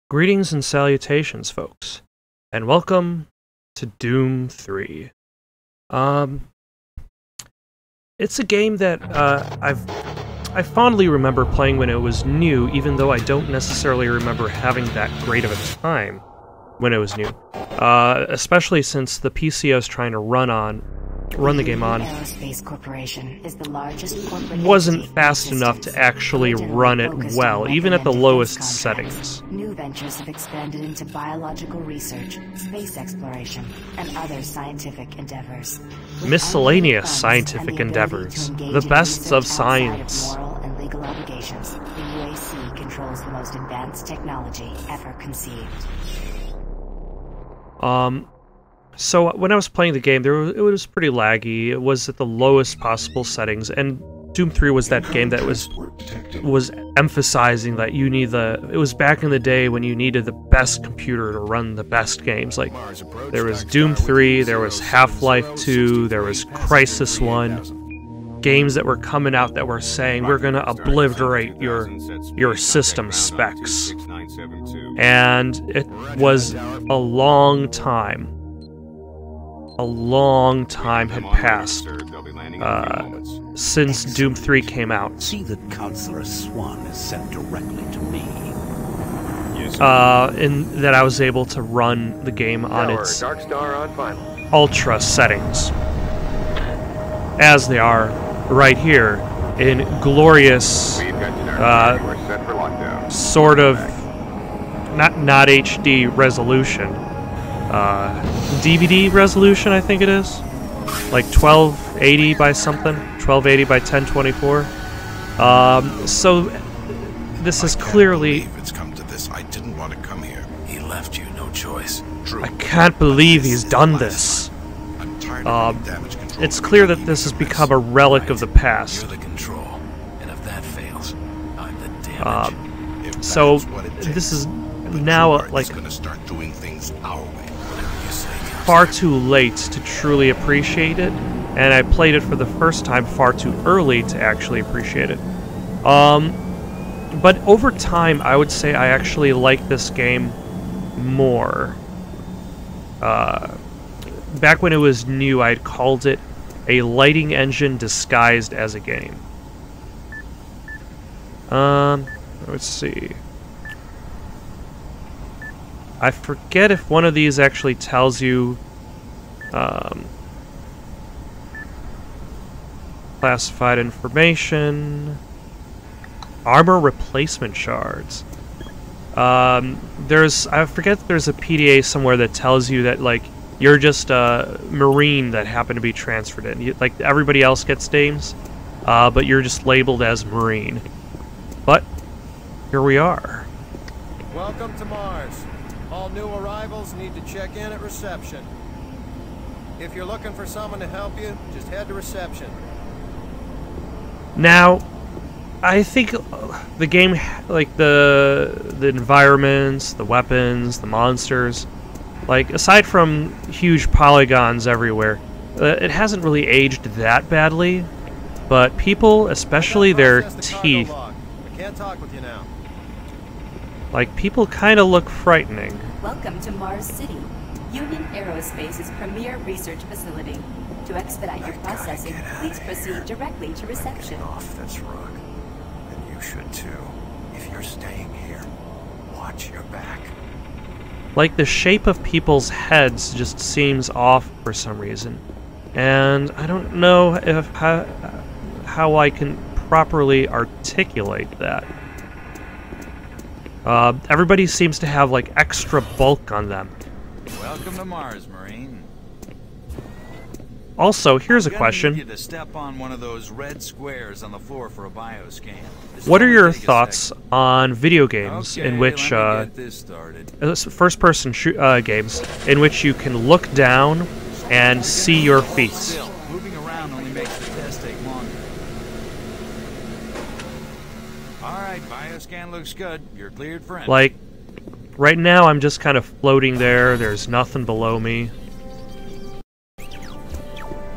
Greetings and salutations, folks, and welcome to Doom 3. It's a game that I fondly remember playing when it was new, even though I don't necessarily remember having that great of a time when it was new. Especially since the PC I was trying to run the game on wasn't fast enough to actually run it well, even at the lowest settings. New ventures have expanded into biological research, space exploration, and other scientific endeavors. Miscellaneous scientific endeavors, the best of science. Moral and legal obligations, the UAC controls the most advanced technology ever conceived. So when I was playing the game, it was pretty laggy. It was at the lowest possible settings, and Doom 3 was that game that was emphasizing that you need it was back in the day when you needed the best computer to run the best games. Like, there was Doom 3, there was Half-Life 2, there was Crisis 1, games that were coming out that were saying, we're gonna obliterate your system specs. And it was a long time. A long time had passed since Doom 3 came out. See that Counselor Swan is sent directly to me. And that I was able to run the game on its ultra settings, as they are right here in glorious, sort of not HD resolution. DVD resolution, I think it is, like 1280 by something, 1280 by 1024. So this is clearly. If it's come to this, I didn't want to come here. He left you no choice. True. I can't believe he's done this. I'm tired of damage control. It's clear that this has become a relic of the past. You're the control, and if that fails, I'm the damage. So this is now like going to start doing things our way. far too late to truly appreciate it, and I played it for the first time far too early to actually appreciate it. But over time, I would say I actually like this game more. Back when it was new, I'd called it a lighting engine disguised as a game. Let's see. I forget if one of these actually tells you classified information, armor replacement shards. I forget there's a PDA somewhere that tells you that, like, you're just a Marine that happened to be transferred in. Like, everybody else gets names, but you're just labeled as Marine. But here we are. Welcome to Mars. All new arrivals need to check in at reception. If you're looking for someone to help you, just head to reception. Now, I think the game, like the environments, the weapons, the monsters, like, aside from huge polygons everywhere, it hasn't really aged that badly. But people, especially their teeth, I can't talk with you now. like, people kind of look frightening. Welcome to Mars City, Union Aerospace's premier research facility. To expedite your processing, please proceed directly to reception. Off this rug. And you should too. If you're staying here, watch your back. Like, the shape of people's heads just seems off for some reason. And I don't know if how I can properly articulate that. Everybody seems to have, like, extra bulk on them. Welcome to Mars, Marine. Also, here's a question. Need you to step on one of those red squares on the floor for a bioscan. What are your thoughts on video games in which, first-person games, in which you can look down and see your feet? Moving around only makes the test take longer. Alright, bioscan looks good. You're cleared for entry. Like, right now I'm just kind of floating there. There's nothing below me.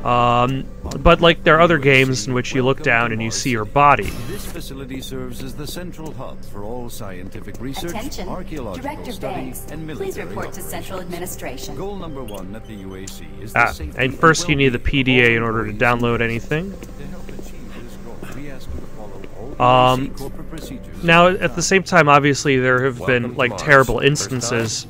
But like there are other games in which you look down and you see your body. This facility serves as the central hub for all scientific research, Attention, archaeological Director study, Banks. and Please military report to operations. Central Administration. Goal number 1 at the UAC is the safety And first you need the well-being of PDA all in order to employees. download anything. To help achieve this goal, we ask you to follow all UAC corporate procedures. Now, at the same time, obviously, there have Welcome been, to like, Mars. terrible First instances.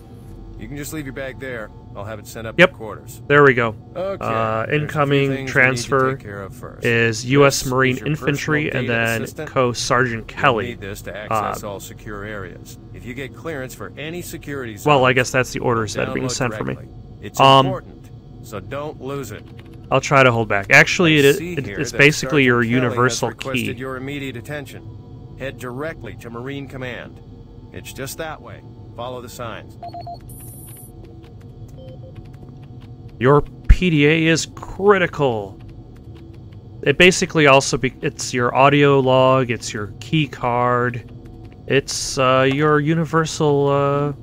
You can just leave your bag there. I'll have it sent up Yep. to quarters. There we go. Okay. there's a few Incoming things we need to transfer take care of first. is U.S. This Marine is your Infantry personal and data then assistant. Co-Sergeant You'll Kelly. need this to access all secure areas. If you get clearance for any security zones, Well, I guess that's the orders that are being download sent for me. directly. It's Um, important, so don't lose it. I'll try to hold back. Actually, I it, see it, here it's that basically your Sergeant Kelly has universal requested key. your immediate attention. Head directly to Marine Command. It's just that way. Follow the signs. Your PDA is critical. It basically also it's your audio log, it's your key card, it's your universal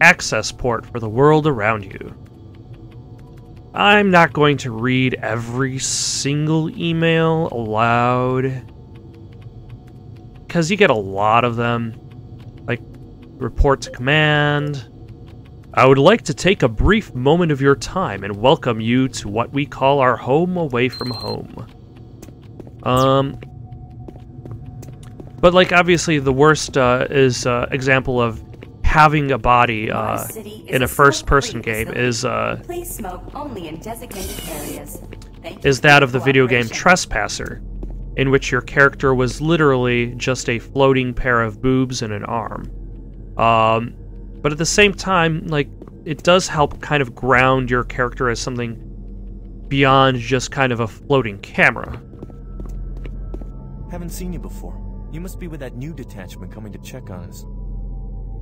access port for the world around you. I'm not going to read every single email aloud, because you get a lot of them. Like, report to command. I would like to take a brief moment of your time and welcome you to what we call our home away from home. But like obviously the worst is example of having a body in a first-person game is Please smoke only in designated areas. Thank you is for that your of the video game cooperation. Trespasser, in which your character was literally just a floating pair of boobs and an arm. But at the same time, like, it does help kind of ground your character as something beyond just kind of a floating camera. Haven't seen you before. You must be with that new detachment coming to check on us.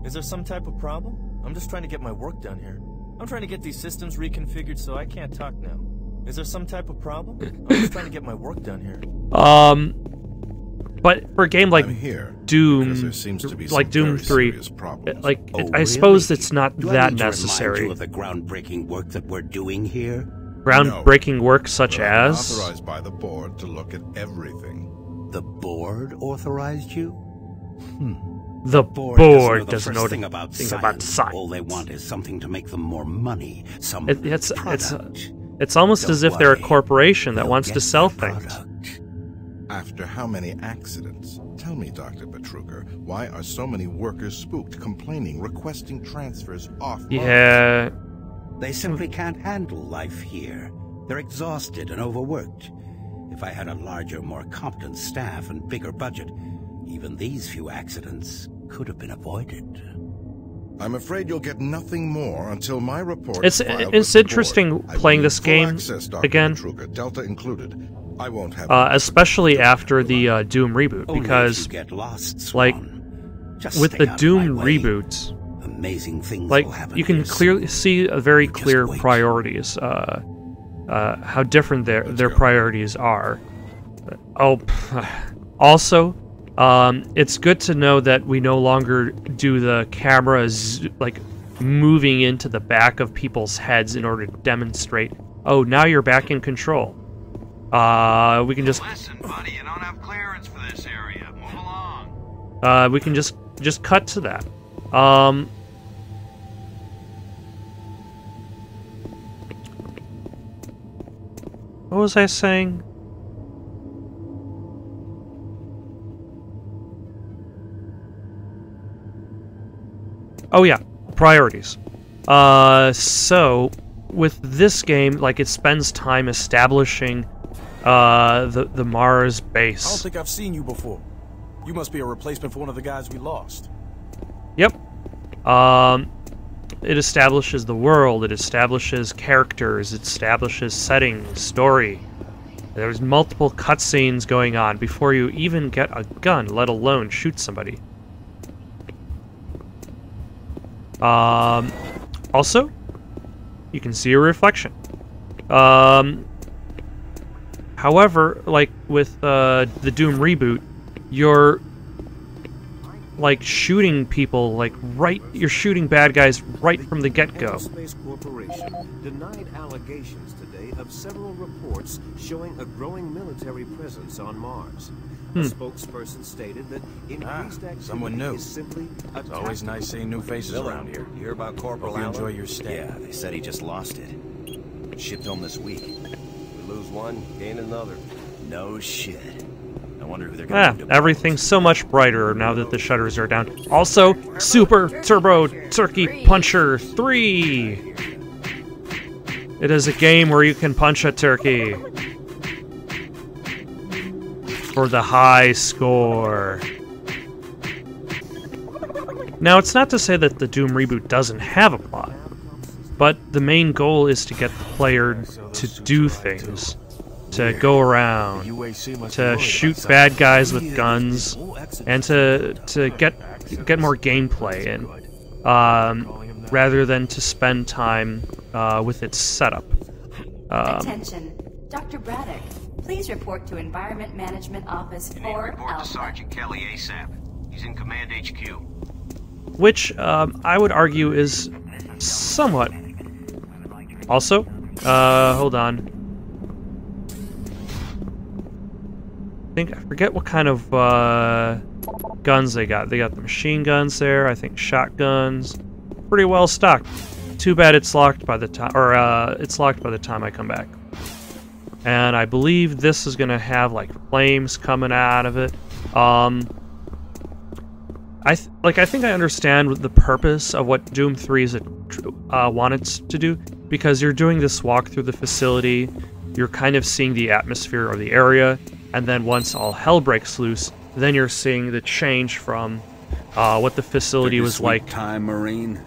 Is there some type of problem? I'm just trying to get my work done here. I'm trying to get these systems reconfigured so I can't talk now. Is there some type of problem? I'm just trying to get my work done here. But for a game like I'm here Doom, because there seems to be like some Doom very 3, serious problems. like, Oh, I suppose really? it's not Do I that need to remind necessary. you of the groundbreaking work that we're doing here? Groundbreaking work such But I'm as... authorized by the board to look at everything. The board authorized you? The Board board doesn't doesn't know thing about anything about science. All they want is something to make them more money. Some It's product. almost Don't as if they're a worry. corporation that You'll wants get to sell that things. product. After how many accidents? Tell me, Dr. Petruker, why are so many workers spooked, complaining, requesting transfers off Mars? Yeah, They simply can't handle life here. They're exhausted and overworked. If I had a larger, more competent staff and bigger budget, even these few accidents could have been avoided. I'm afraid you'll get nothing more until my report. It's interesting playing this game again, Delta included. I won't have especially after the Doom reboot, Only if because you get lost, like Swan. Just with stay the out of Doom my way. reboots, Amazing things like will happen you can here clearly soon. see a very Just clear wait. priorities, how different their go. priorities are. Oh, also, it's good to know that we no longer do the cameras like moving into the back of people's heads in order to demonstrate, oh, now you're back in control. We can just Listen, buddy, you don't have clearance for this area. Move along. we can just cut to that. What was I saying? Oh yeah, priorities. So with this game, like, it spends time establishing the Mars I don't base. think I've seen you before. You must be a replacement for one of the guys we lost. Yep. It establishes the world, it establishes characters, it establishes settings, story. There's multiple cutscenes going on before you even get a gun, let alone shoot somebody. Also, you can see a reflection. However, like with the Doom reboot, your like shooting people, like you're shooting bad guys right from the get-go. Aerospace Corporation denied allegations today of several reports showing a growing military presence on Mars. A spokesperson stated that increased activity someone new. is simply a It's always nice seeing new faces around here. You hear about Corporal Hope you Allen? enjoy your stay. Yeah, they said he just lost it. Shipped home this week. We lose one, gain another. No shit. I wonder who they're going to Everything's so much brighter now that the shutters are down. Also, Super Turbo Turkey Puncher 3! It is a game where you can punch a turkey. For the high score. Now, it's not to say that the Doom reboot doesn't have a plot, but the main goal is to get the player to do things, to go around, to shoot bad guys with guns, and to get more gameplay in, rather than to spend time with its setup. Attention, Dr. Braddock. Please report to Environment Management Office 4 Report Alpha. to Sergeant Kelly ASAP. He's in Command HQ. Which I would argue is somewhat. Also, hold on. I forget what kind of guns they got. They got the machine guns there. I think shotguns. Pretty well stocked. Too bad it's locked by the time, it's locked by the time I come back. And I believe this is gonna have like flames coming out of it. I think I understand the purpose of what Doom 3 is wanted to do, because you're doing this walk through the facility, you're kind of seeing the atmosphere of the area, and then once all hell breaks loose, then you're seeing the change from what the facility was like. Time, Marine.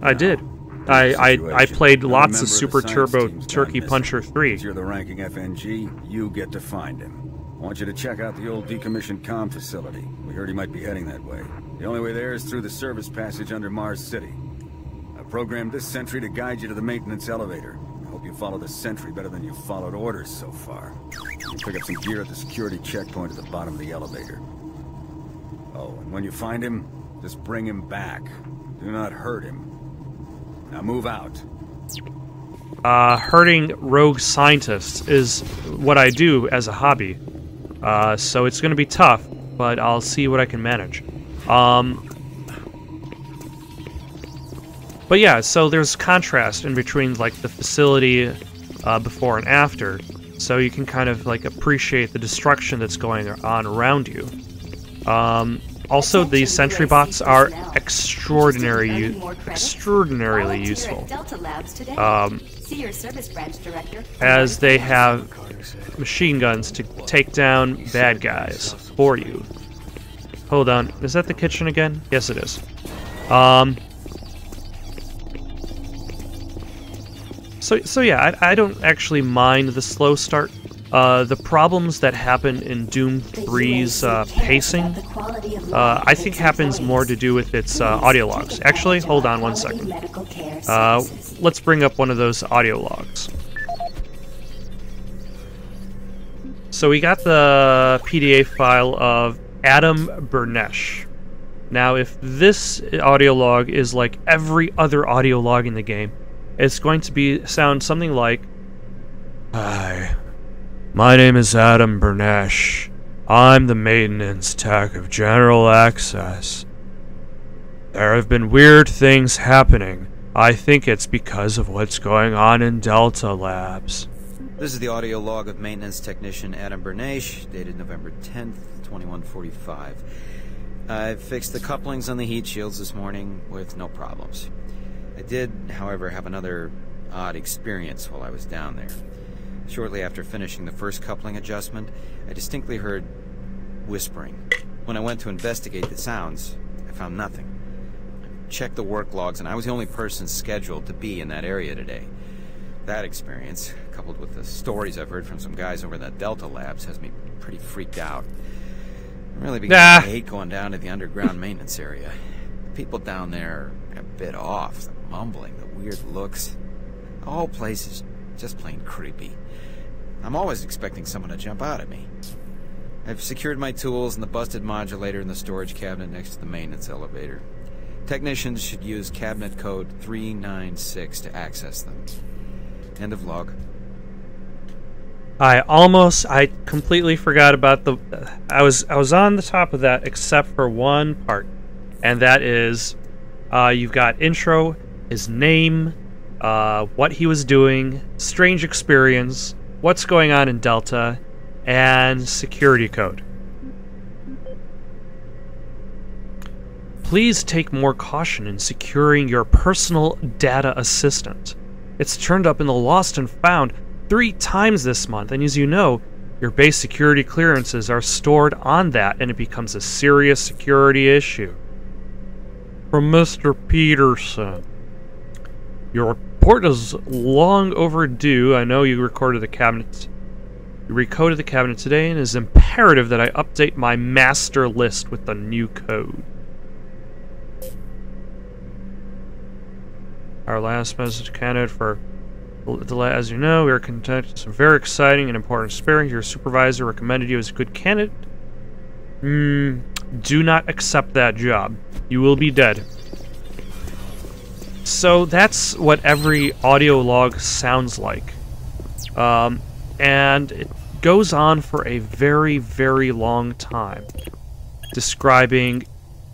I did. I played lots of Super Turbo Turkey Puncher 3. You're the ranking FNG, you get to find him. I want you to check out the old decommissioned comm facility. We heard he might be heading that way. The only way there is through the service passage under Mars City. I programmed this sentry to guide you to the maintenance elevator. I hope you follow the sentry better than you've followed orders so far. You pick up some gear at the security checkpoint at the bottom of the elevator. Oh, and when you find him, just bring him back. Do not hurt him. Now move out. Hurting rogue scientists is what I do as a hobby. So it's gonna be tough, but I'll see what I can manage. But yeah, so there's contrast in between like the facility before and after, so you can kind of like appreciate the destruction that's going on around you. Also, the sentry bots are extraordinarily useful, as they have machine guns to take down bad guys for you. Hold on, is that the kitchen again? Yes, it is. So yeah, I don't actually mind the slow start. The problems that happen in Doom 3's pacing, I think happens more to do with its audio logs. Actually, hold on one second. Let's bring up one of those audio logs. So we got the PDA file of Adam Bernesh. Now, if this audio log is like every other audio log in the game, it's going to sound something like, "Hi. My name is Adam Bernesh. I'm the maintenance tech of General Access. There have been weird things happening. I think it's because of what's going on in Delta Labs." This is the audio log of maintenance technician Adam Bernesh, dated November 10th, 2145. I fixed the couplings on the heat shields this morning with no problems. I did, however, have another odd experience while I was down there. Shortly after finishing the first coupling adjustment, I distinctly heard whispering. When I went to investigate the sounds, I found nothing. I checked the work logs, and I was the only person scheduled to be in that area today. That experience, coupled with the stories I've heard from some guys over in the Delta Labs, has me pretty freaked out. I'm really beginning to hate going down to the underground maintenance area. The people down there are a bit off, the mumbling, the weird looks. The whole place is just plain creepy. I'm always expecting someone to jump out at me. I've secured my tools and the busted modulator in the storage cabinet next to the maintenance elevator. Technicians should use cabinet code 396 to access them. End of log. I completely forgot about the... I was on the top of that except for one part. And that is, you've got intro, his name, what he was doing, strange experience, what's going on in Delta, and security code. Please take more caution in securing your personal data assistant. It's turned up in the Lost and Found 3 times this month, and as you know, your base security clearances are stored on that, and it becomes a serious security issue. From Mr. Peterson. Your report is long overdue. I know you recorded the cabinet. You recoded the cabinet today, and it is imperative that I update my master list with the new code. Our last message candidate for as you know, we are conducting some very exciting and important experiments. Your supervisor recommended you as a good candidate. Do not accept that job. You will be dead. So that's what every audio log sounds like. And it goes on for a very, very long time. Describing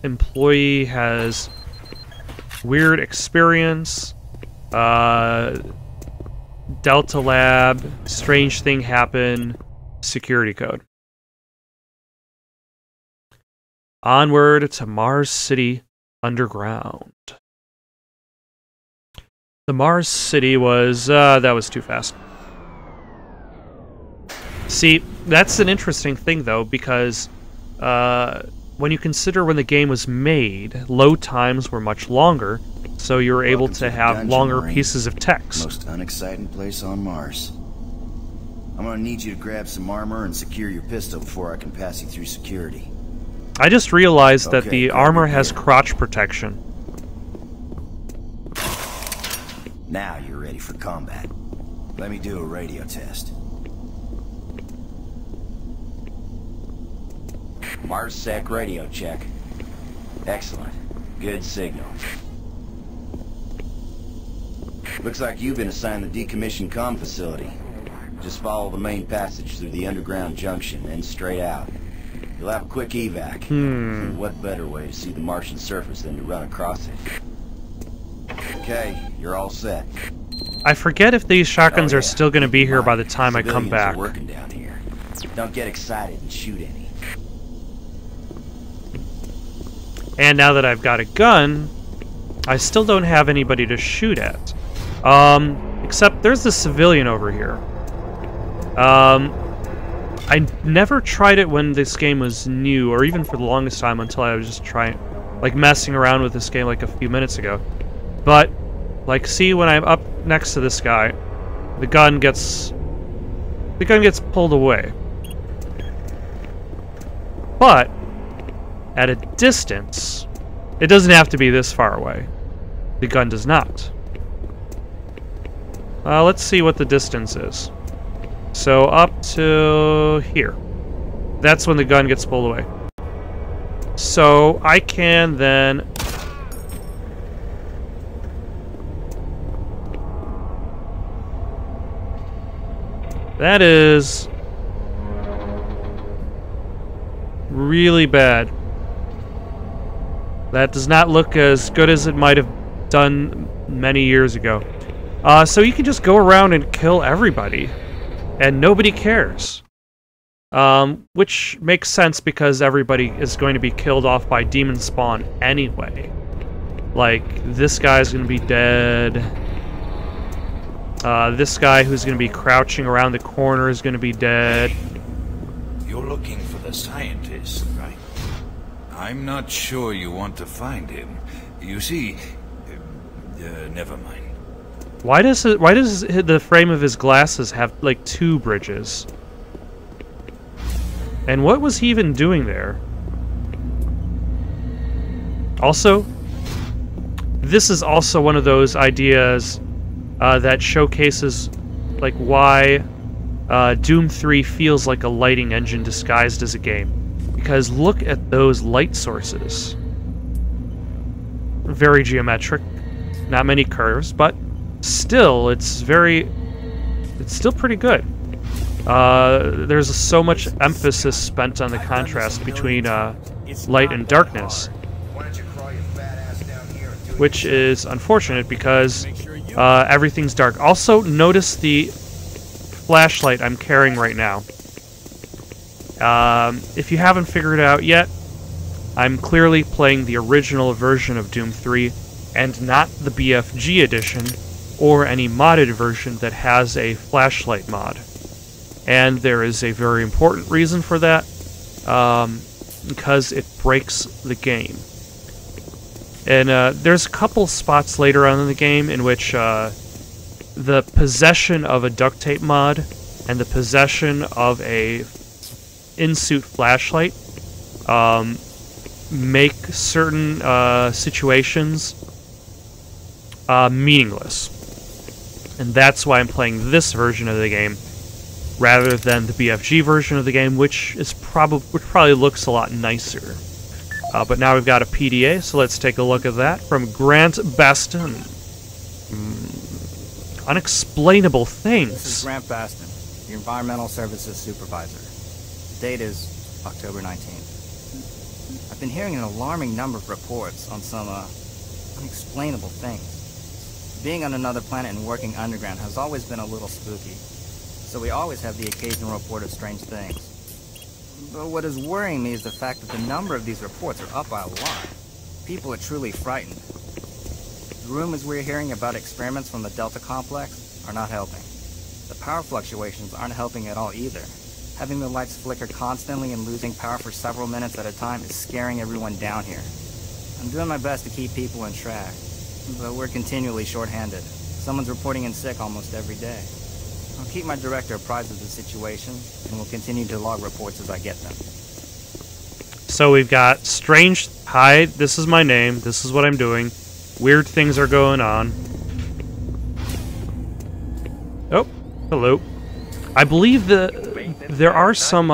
employee has weird experience, Delta Lab, strange thing happened, security code. Onward to Mars City Underground. The Mars City was, that was too fast. See, that's an interesting thing though, because when you consider when the game was made, load times were much longer, so you were able to have longer pieces of text. Most unexciting place on Mars. I'm gonna need you to grab some armor and secure your pistol before I can pass you through security. I just realized that the armor has crotch protection. Now you're ready for combat. Let me do a radio test. MarsSec radio check. Excellent. Good signal. Looks like you've been assigned the decommissioned comm facility. Just follow the main passage through the underground junction and straight out. You'll have a quick evac. And what better way to see the Martian surface than to run across it? Okay, you're all set. I forget if these shotguns are still going to be here by the time I come back. Are working down here. Don't get excited and shoot any. And now that I've got a gun, I still don't have anybody to shoot at. Except there's the civilian over here. I never tried it when this game was new, or even for the longest time until I was just trying, like, messing around with this game like a few minutes ago. But, like, see, when I'm up next to this guy, the gun gets pulled away. But at a distance, it doesn't have to be this far away. The gun does not. Let's see what the distance is. So up to here. That's when the gun gets pulled away. So I can then... That is... really bad. That does not look as good as it might have done many years ago. So you can just go around and kill everybody, and nobody cares. Which makes sense because everybody is going to be killed off by demon spawn anyway. Like, this guy's going to be dead. This guy who's going to be crouching around the corner is going to be dead. You're looking for the scientist, right? I'm not sure you want to find him. You see, never mind. Why does the frame of his glasses have like 2 bridges? And what was he even doing there? Also, this is also one of those ideas that showcases like why Doom 3 feels like a lighting engine disguised as a game. Because look at those light sources. Very geometric. Not many curves, but still, it's still pretty good. There's so much emphasis spent on the contrast between light and darkness, which is unfortunate because everything's dark. Also, notice the flashlight I'm carrying right now. If you haven't figured it out yet, I'm clearly playing the original version of Doom 3 and not the BFG edition or any modded version that has a flashlight mod. And there is a very important reason for that, because it breaks the game. And there's a couple spots later on in the game in which the possession of a duct tape mod and the possession of a in-suit flashlight make certain situations meaningless. And that's why I'm playing this version of the game rather than the BFG version of the game, which probably looks a lot nicer. But now we've got a PDA, so let's take a look at that from Grant Baston. Unexplainable things. This is Grant Baston, the Environmental Services Supervisor. The date is October 19th. I've been hearing an alarming number of reports on some unexplainable things. Being on another planet and working underground has always been a little spooky, so we always have the occasional report of strange things. But what is worrying me is the fact that the number of these reports are up by a lot. People are truly frightened. The rumors we're hearing about experiments from the Delta Complex are not helping. The power fluctuations aren't helping at all either. Having the lights flicker constantly and losing power for several minutes at a time is scaring everyone down here. I'm doing my best to keep people in track, but we're continually short-handed. Someone's reporting in sick almost every day. I'll keep my director apprised of the situation, and will continue to log reports as I get them. So we've got strange... Hi, this is my name. This is what I'm doing. Weird things are going on. Oh, hello. I believe there are some,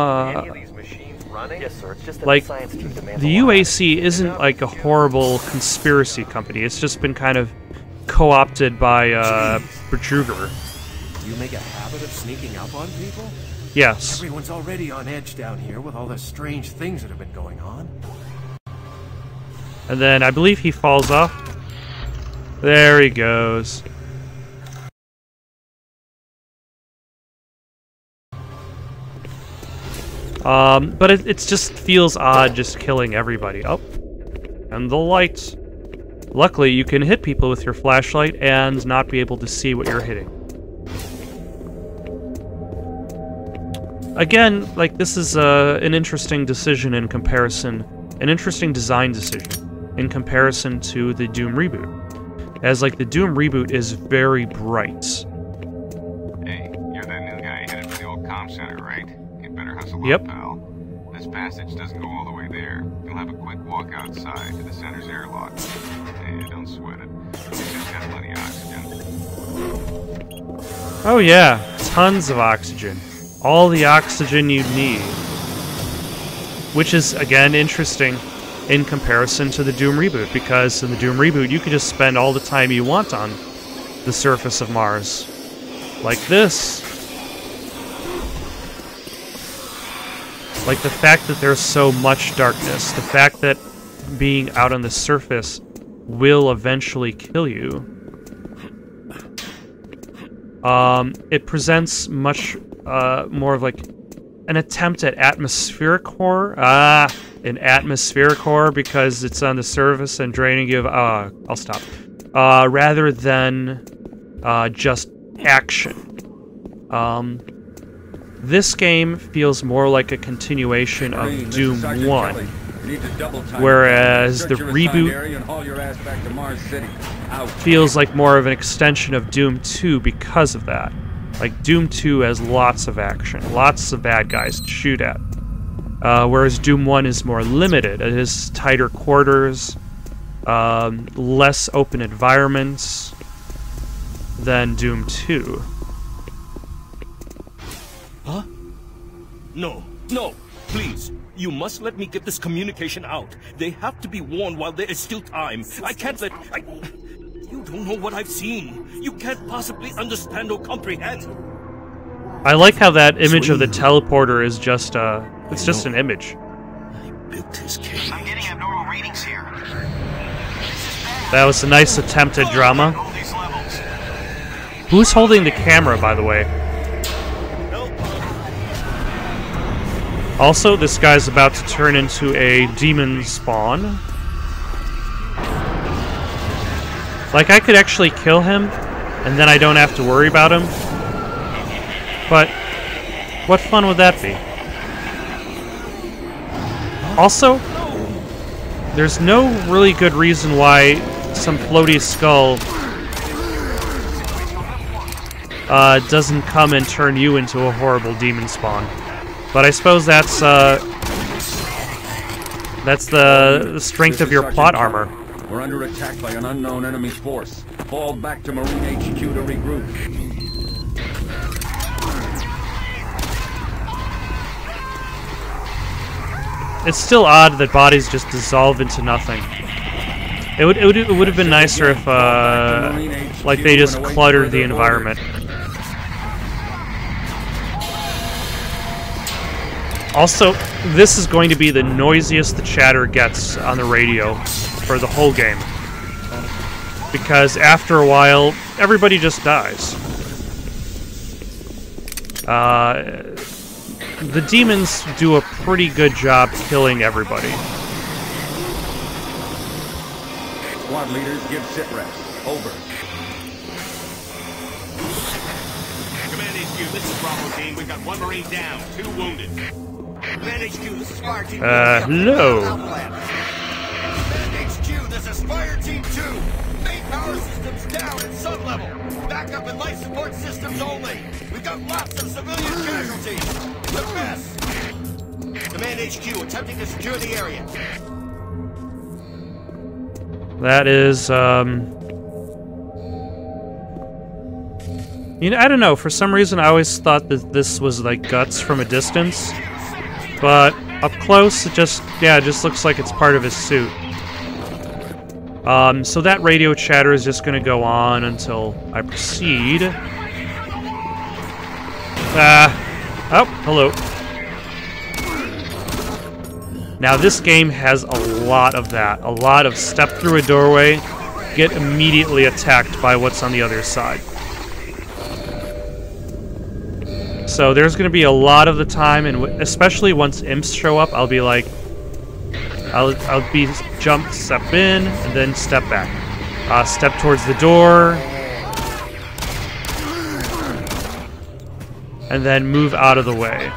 Yes, sir. It's just that like, science team demands the a lot. UAC isn't like a horrible conspiracy company. It's just been kind of co-opted by, Betruger. Do you make a habit of sneaking up on people? Yes. Everyone's already on edge down here with all the strange things that have been going on. And then I believe he falls off. There he goes. But it just feels odd just killing everybody. Oh, and the lights. Luckily, you can hit people with your flashlight and not be able to see what you're hitting. Again, like, this is an interesting decision in comparison, an interesting design decision in comparison to the Doom reboot. As, like, the Doom reboot is very bright. Hey, you're that new guy headed for the old comm center, right? You better hustle Yep. up, pal. This passage doesn't go all the way there. You'll have a quick walk outside to the center's airlock. Hey, don't sweat it. You just got plenty of oxygen. Oh yeah, tons of oxygen. All the oxygen you need. Which is, again, interesting in comparison to the Doom reboot, because in the Doom reboot you could just spend all the time you want on the surface of Mars. Like this. Like the fact that there's so much darkness, the fact that being out on the surface will eventually kill you. It presents much more of like an attempt at atmospheric horror. An atmospheric horror because it's on the surface and draining you of... I'll stop. Rather than just action. This game feels more like a continuation of Doom 1, whereas the reboot feels like more of an extension of Doom 2 because of that. Like, Doom 2 has lots of action, lots of bad guys to shoot at, whereas Doom 1 is more limited. It has tighter quarters, less open environments than Doom 2. No, no, please. You must let me get this communication out. They have to be warned while there is still time. I can't let... You don't know what I've seen. You can't possibly understand or comprehend. I like how that image of the teleporter is just, it's just an image. Built his cage. I'm getting abnormal readings here. That was a nice attempt at drama. Who's holding the camera, by the way? Also, this guy's about to turn into a demon spawn. Like, I could actually kill him, and then I don't have to worry about him. But, what fun would that be? Also, there's no really good reason why some floaty skull doesn't come and turn you into a horrible demon spawn. But I suppose that's the strength of your plot armor. We're under attack by an unknown enemy force. Fall back to Marine HQ to regroup. It's still odd that bodies just dissolve into nothing. It would have been nicer if like they just cluttered the environment. Also, this is going to be the noisiest the chatter gets on the radio for the whole game. Because after a while, everybody just dies. The demons do a pretty good job killing everybody. Squad leaders, give sit reps. Over. Command HQ, this is Bravo team. We've got 1 Marine down, 2 wounded. Command HQ, this is Fire Team 2. Hello. Command HQ, this is Fire Team 2. Main power systems down at sub-level. Backup and life support systems only. We've got lots of civilian casualties. The best. Command HQ, attempting to secure the area. That is, you know, I don't know, for some reason I always thought that this was like guts from a distance, but up close it just looks like it's part of his suit. So that radio chatter is just gonna go on until I proceed. Oh, hello. Now this game has a lot of that. A lot of step through a doorway, get immediately attacked by what's on the other side. So there's going to be a lot of the time, and especially once imps show up, I'll be like, I'll be jump, step in, and then step back. Step towards the door, and then move out of the way.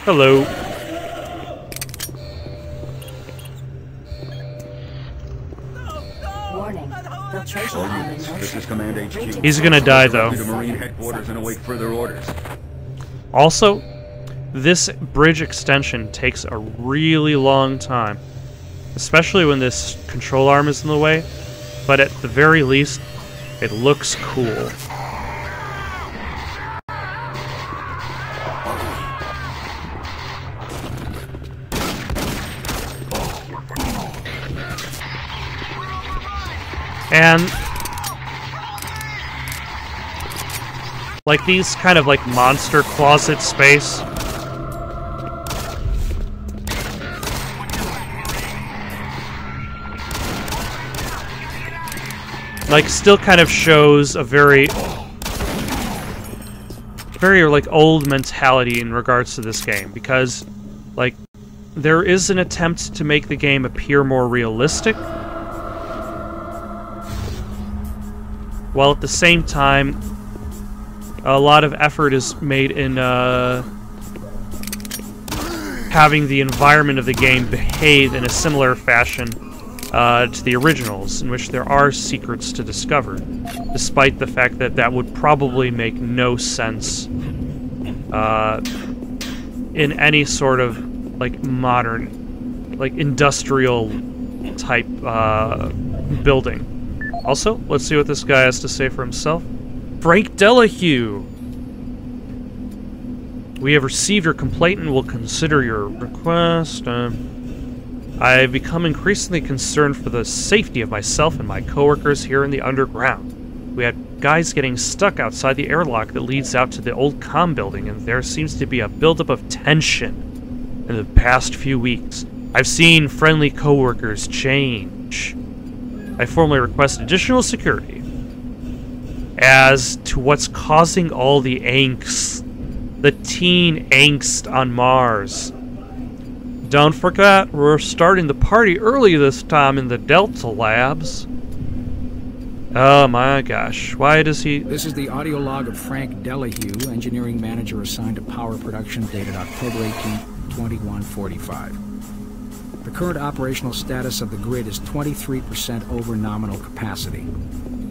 Hello. Warning. Filtration line in motion. This is Command HQ. He's gonna die, though. To Marine headquarters and await further orders. Also, this bridge extension takes a really long time, especially when this control arm is in the way, but at the very least, it looks cool. And like these kind of like monster closet space. Like still kind of shows a very like old mentality in regards to this game, because like there is an attempt to make the game appear more realistic, while at the same time, a lot of effort is made in having the environment of the game behave in a similar fashion to the originals, in which there are secrets to discover, despite the fact that that would probably make no sense in any sort of like modern, like industrial type building. Also, let's see what this guy has to say for himself. Frank Delahue. We have received your complaint and will consider your request. I've become increasingly concerned for the safety of myself and my coworkers here in the underground. We had guys getting stuck outside the airlock that leads out to the old comm building, and there seems to be a buildup of tension in the past few weeks. I've seen friendly coworkers change. I formally request additional security as to what's causing all the angst, the teen angst on Mars. Don't forget, we're starting the party early this time in the Delta Labs. Oh my gosh, why does he... This is the audio log of Frank Delahue, engineering manager assigned to power production, dated October 18, 2145. The current operational status of the grid is 23% over nominal capacity.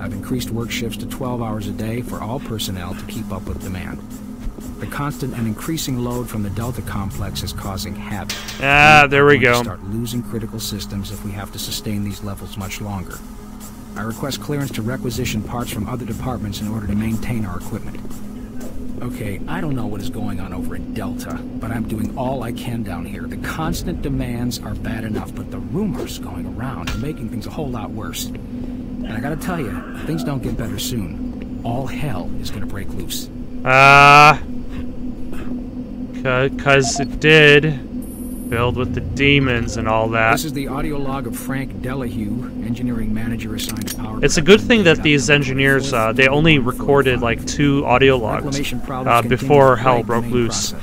I've increased work shifts to 12 hours a day for all personnel to keep up with demand. The constant and increasing load from the Delta complex is causing havoc. Ah, there we go. Start losing critical systems if we have to sustain these levels much longer. I request clearance to requisition parts from other departments in order to maintain our equipment. Okay, I don't know what is going on over in Delta, but I'm doing all I can down here. The constant demands are bad enough, but the rumors going around are making things a whole lot worse. And I gotta tell you, if things don't get better soon, all hell is gonna break loose. Cause it did. Filled with the demons and all that. This is the audio log of Frank Delahue, engineering manager assigned to power. It's a good thing that these engineers, they only recorded like 2 audio logs before hell broke loose.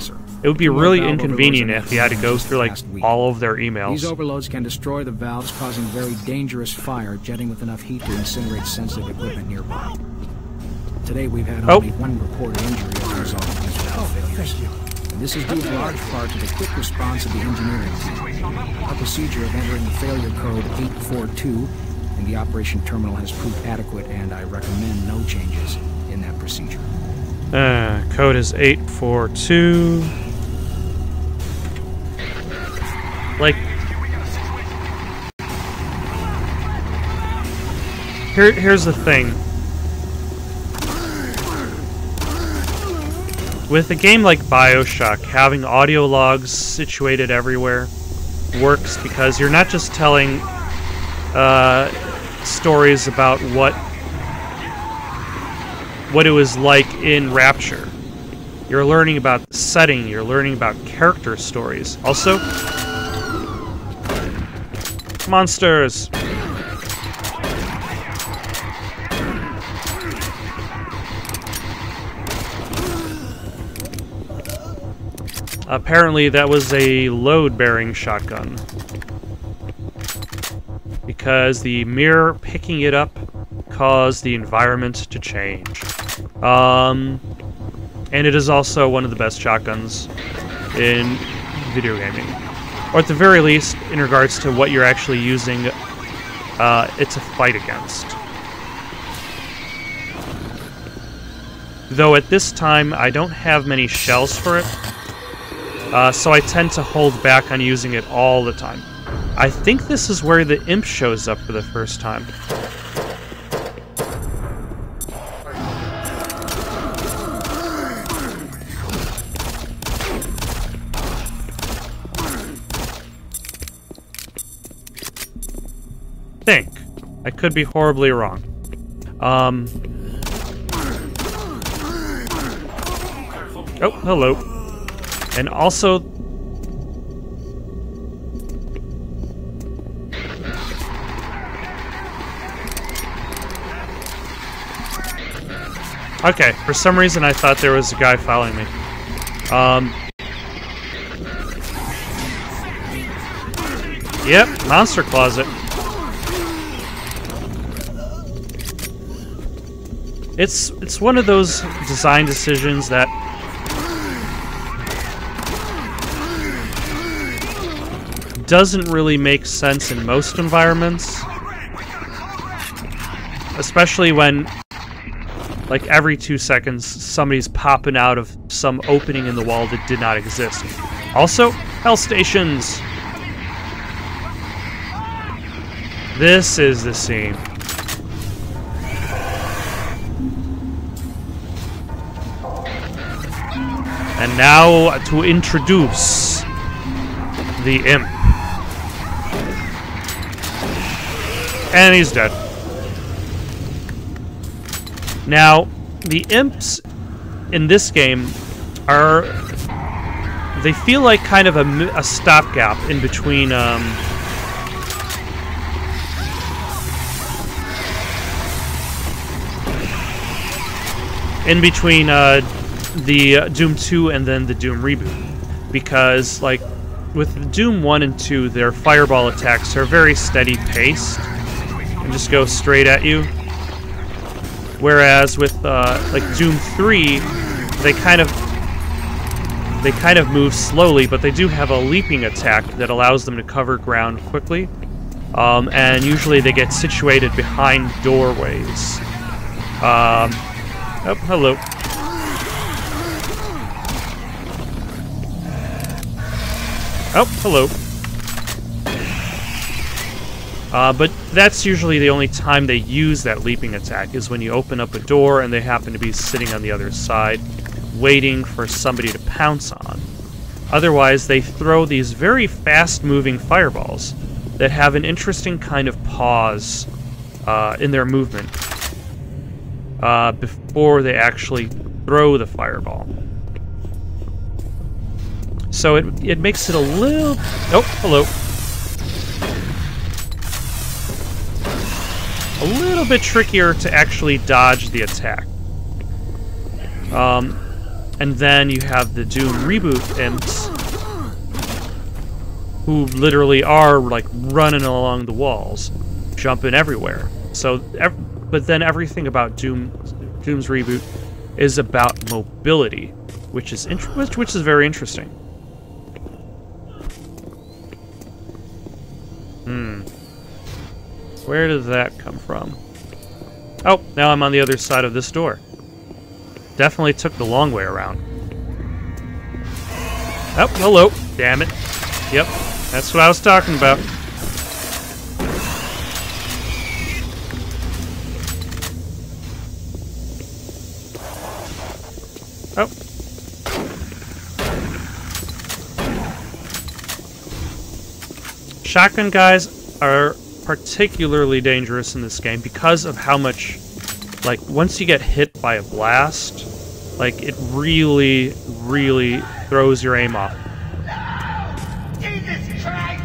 It would be really inconvenient if you had to go through like all of their emails. These overloads can destroy the valves, causing very dangerous fire, jetting with enough heat to incinerate sensitive equipment nearby. Today we've had only 1 reported injury as a result of these valve failures. This is due in large part to the quick response of the engineering team. Our procedure of entering the failure code 842 in the operation terminal has proved adequate, and I recommend no changes in that procedure. Code is 842. Like, here's the thing. With a game like BioShock, having audio logs situated everywhere works because you're not just telling stories about what it was like in Rapture. You're learning about the setting, you're learning about character stories. Also, monsters! Apparently that was a load-bearing shotgun. Because the mere picking it up caused the environment to change. And it is also one of the best shotguns in video gaming. Or at the very least, in regards to what you're actually using it to fight against. Though at this time, I don't have many shells for it. So I tend to hold back on using it all the time. I think this is where the imp shows up for the first time. I could be horribly wrong. Oh, hello. And also... Okay, for some reason I thought there was a guy following me. Yep, monster closet. It's one of those design decisions that doesn't really make sense in most environments. Especially when, like, every 2 seconds, somebody's popping out of some opening in the wall that did not exist. Also, hell stations! This is the scene. And now to introduce the imp. And he's dead. Now, the imps in this game are... They feel like kind of a stopgap in between... in between the Doom 2 and then the Doom reboot. Because, like, with Doom 1 and 2, their fireball attacks are very steady-paced and just go straight at you. Whereas with, like, Doom 3, they kind of move slowly, but they do have a leaping attack that allows them to cover ground quickly. And usually they get situated behind doorways. Oh, hello. Oh, hello. But that's usually the only time they use that leaping attack, is when you open up a door and they happen to be sitting on the other side, waiting for somebody to pounce on. Otherwise, they throw these very fast-moving fireballs that have an interesting kind of pause in their movement before they actually throw the fireball. So it makes it a little... Oh, hello. A little bit trickier to actually dodge the attack. And then you have the Doom reboot imps, who literally are like running along the walls, jumping everywhere. So, but then everything about Doom's reboot is about mobility, which is very interesting. Where did that come from? Oh, now I'm on the other side of this door. Definitely took the long way around. Oh, hello. Damn it. Yep, that's what I was talking about. Oh. Shotgun guys are particularly dangerous in this game because of how much, like, once you get hit by a blast, like, it really, really throws your aim off. Jesus Christ,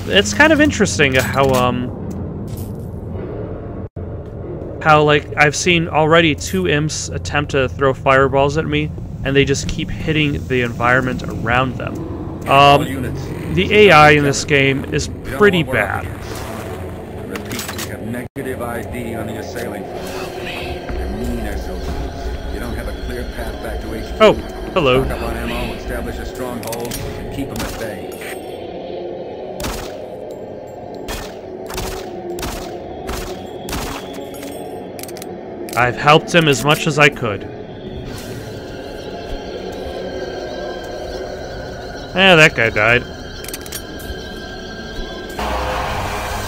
It's kind of interesting how, like, I've seen already 2 imps attempt to throw fireballs at me, and they just keep hitting the environment around them. The AI in this game is pretty bad. Repeat, we have negative ID on the assailing force. They're mean SOBs. You don't have a clear path back to HQ. Oh, hello. Stock up on ammo, establish a stronghold, and keep them at bay. I've helped him as much as I could. Eh, that guy died.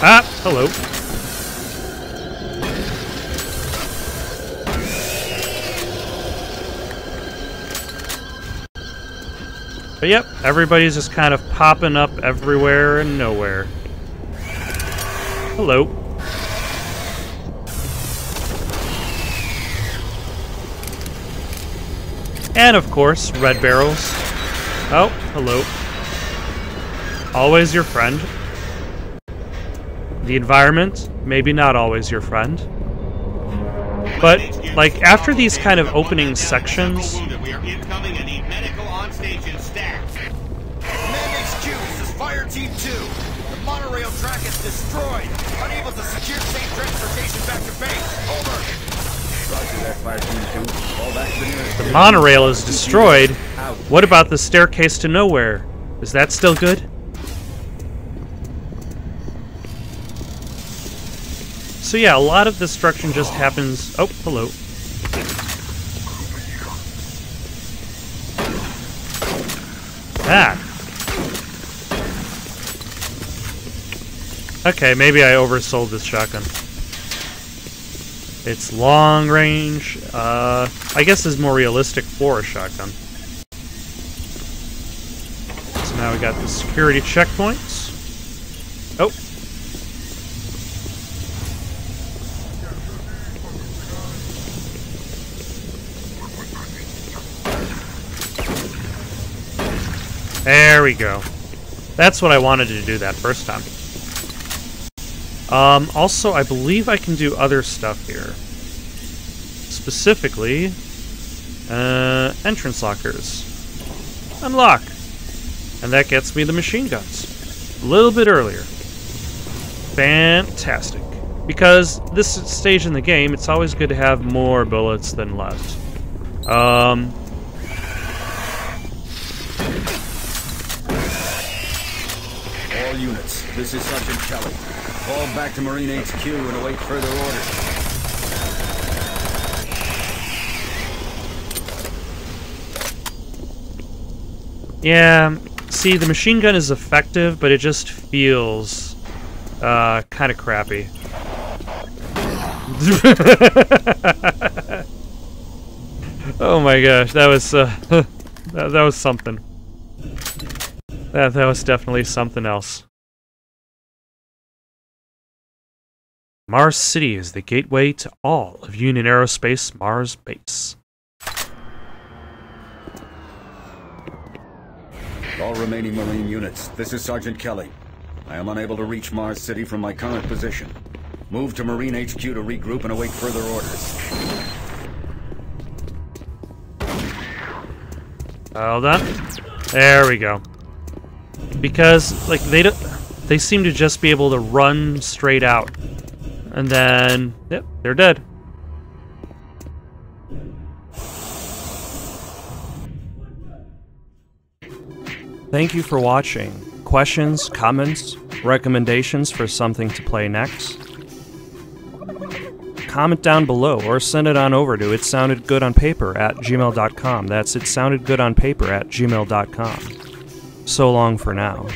Ah, hello. But yep, everybody's just kind of popping up everywhere and nowhere. Hello. And of course, red barrels. Oh, hello. Always your friend. The environment, maybe not always your friend. But, like, after these kind of opening sections... We are incoming and need medical on station staff. Command HQ, this is Fire Team 2. The monorail track is destroyed. Unable to secure safe transportation back to base. Over. Roger that, Fire Team 2. Fall back to the nearest... The monorail is destroyed. What about the staircase to nowhere? Is that still good? So yeah, a lot of destruction just happens... Oh, hello. Ah. Okay, maybe I oversold this shotgun. It's long range. I guess is more realistic for a shotgun. So now we got the security checkpoints. Oh. There we go. That's what I wanted to do that first time. Also, I believe I can do other stuff here. Specifically, entrance lockers. Unlock. And that gets me the machine guns. A little bit earlier. Fantastic. Because this stage in the game, it's always good to have more bullets than less. All units, this is Sergeant Kelly. Fall back to Marine HQ and await further orders. Yeah, see, the machine gun is effective, but it just feels kind of crappy. Oh my gosh, that was that was something. That was definitely something else. Mars City is the gateway to all of Union Aerospace Mars Base. All remaining Marine units, this is Sergeant Kelly. I am unable to reach Mars City from my current position. Move to Marine HQ to regroup and await further orders. Hold on. There we go. Because, like, they seem to just be able to run straight out. And then, yep, they're dead. Thank you for watching. Questions, comments, recommendations for something to play next? Comment down below or send it on over to itsoundedgoodonpaper@gmail.com. That's itsoundedgoodonpaper@gmail.com. So long for now.